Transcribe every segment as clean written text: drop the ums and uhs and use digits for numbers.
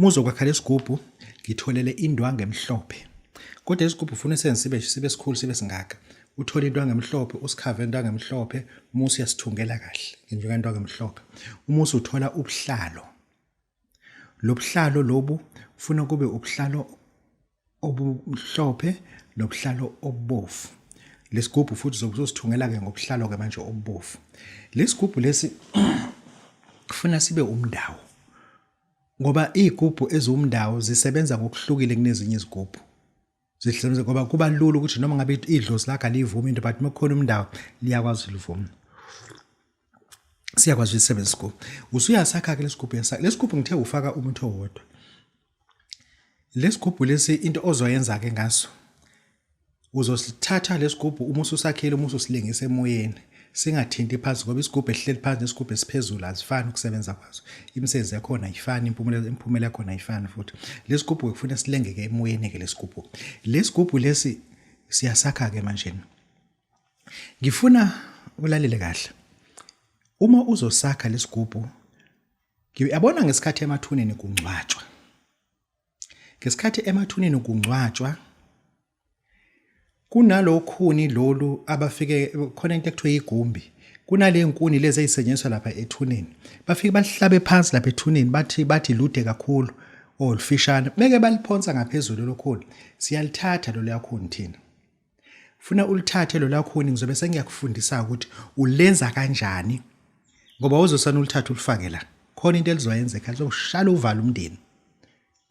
Uma uzokwakha lesigubhu ngitholele indwangu emhlophe. Kodwa isigubhu ufuna sibe sikhulu sibe singaka. Uthola indwangu emhlophe, usikhave indwangu emhlophe, uma usiyasithungela kahle njenga indwangu emhlophe. Uma usuthola ubuhlalo. Lo buhlalo lobu ufuna kube ubuhlalo obumhlophe nobuhlalo obubovu. Lesigubhu futhi uzosithungela ke ngobuhlalo ke manje obubovu. Lesigubhu lesi kufuna sibe umndawo. Ngoba izigubhu ezumndawo zisebenza ngokuhlukile kunezinye izigubhu. Zisebenza ngoba kuba lula ukuthi noma ngabe idlozi lakhe alivumi into but makukhona umndawo liyakwazi livuma. Siyakwazi ukusebenza isigubhu. Usuyasakha ke lesigubhu yasakha. Lesigubhu ngithe ufaka umuntu owodwa. Lesigubhu lesi into ozoyenza ke ngaso. Uzosithatha lesigubhu uma ususakhile uma ususilengisa emoyeni. Singathinti phansi ngoba isigubhu ehleli phansi nesigubhu esiphezulu azifani ukusebenza kwazo. Imisebenzi yakhona ayifani, imphumela yakhona ayifani futhi. Lesigubhu kufanele silengeke emoyeni ke lesigubhu. Lesigubhu lesi siyasakha ke manje. Ngifuna ulalele kahle. Uma uzosakha lesigubhu, ngiyabona ngesikhathi emathuneni kungcwatshwa. Ngesikhathi emathuneni kungcwatshwa kunalokhuni lolu abafike khona into ekuthiwa igumbi. Kunale nkuni lezi ezisenyenziswa lapha ethuneni. Bafike balihlabe phansi lapha ethuneni bathi lude kakhulu olufishane. Beke baliphonsa ngaphezulu lokhuni. Siyalithatha lo yakhuni thina. Funa ulithathe lo lakhuni ngizobe sengiyakufundisa ukuthi ulenza kanjani ngoba uzosana ulithatha ulifake la. Khona into elizoyenza lizoshala uvala umndeni.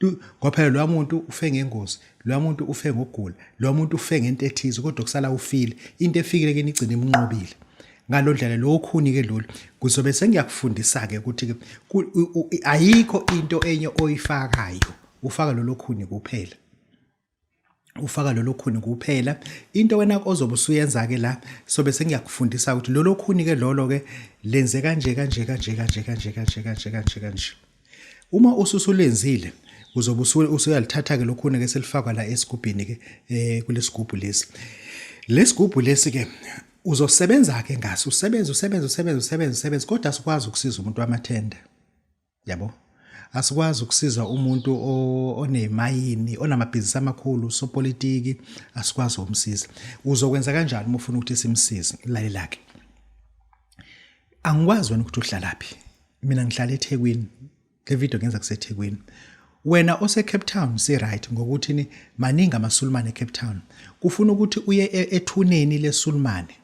Ngoba phela lo muntu ufe ngengozi, lo muntu ufe ngokugula, lo muntu ufe ngento ethize kodwa kusala ufile. Into efikile ke igcina imnqobile. Ngalo ndlela lo khuni ke lolu kuzobe sengiyakufundisa ke ukuthi ayikho into enye oyifakayo. Ufaka lo khuni kuphela. Ufaka lo khuni kuphela. Into wena ozobe usuyenza ke la sobe sengiyakufundisa ukuthi lo khuni ke lolo ke lenze kanje. Uma ususulenzile uzobe usuyalithatha ke lokhuni ke selifakwa la esigubhini ke kulesigubhu lesi. Lesigubhu lesi ke uzosebenza ke ngaso usebenza kodwa asikwazi ukusiza umuntu wamathenda. Yabo? Asikwazi ukusiza umuntu onemayini, onamabhizinisi amakhulu, sopolitiki, asikwazi ukumsiza. Uzokwenza kanjani uma ufuna ukuthi simsize? Lalela ke. Angikwazi wena ukuthi uhlalaphi. Mina ngihlala eThekwini. Le video ngenza kuseThekwini. Wena ose Cape Town si right ngokuthi ni maningi amaSulumane eCape Town. Kufuna ukuthi uye ethuneni leSulumane.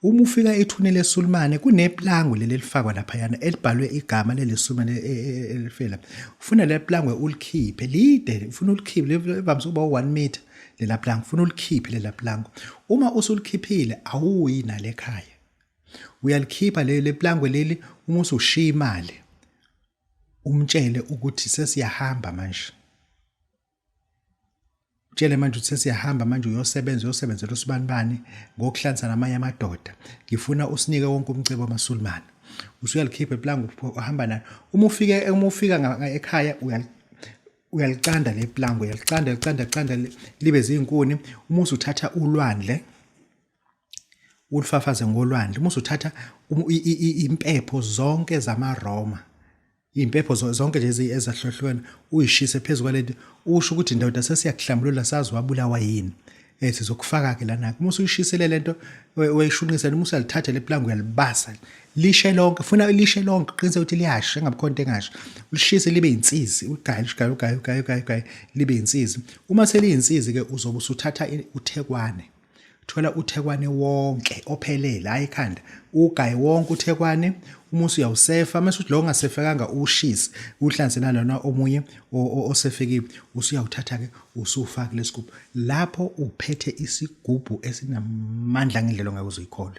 Uma ufika ethuneni leSulumane kuneplango leli lifakwa lapha yana elibhalwe igama leleSulumane elifela. Ufuna le plango ulikhiphe lide, ufuna ulikhiphe livamisa ukuba 1 meter lela plango, ufuna ulikhiphe lela plango. Uma usulikhiphile awuyi nale ekhaya. Uyalikhipha le plango leli uma usushiya imali. Umtshele ukuthi sesiyahamba manje. Utshele manje ukuthi sesiyahamba manje uyosebenzela usibanibani ngokuhlanza namanye amadoda. Ngifuna usinike wonke umcebo wamaSulumane. Usuyalikhipha iplango uhamba nalo. Uma ufika ekhaya uyalicanda le plango, uyalicanda libe zinkuni. Uma usuthatha ulwandle ulifafaze ngolwandle. Uma usuthatha impepho zonke zamaRoma. Impepho zonke lezi ezahlohlweni uyishise phezulu kwalento usho ukuthi indoda sesiyakuhlambulula sazi wabulawa yini sizokufaka ke lana uma usuyishisele lento weyishunqisa uma usalithatha leplango uyalibasa lishe lonke funa lishe lonke qinise ukuthi liyasha ngabe into engasho ulishise libe insizi ugaye libe insizi uma seliyinsizi ke uzobe usuthatha uthekwane thola uthekwane wonke ophelele hayi ekhanda ugaye wonke uthekwane uma usuyawusefa mase uthi lo ongasefekanga ushise uhlanzela lona omunye osefekile usuyawuthatha ke usufaka lesigubhu lapho uphethe isigubhu esinamandla ngendlela ongeke uzuyikholwe.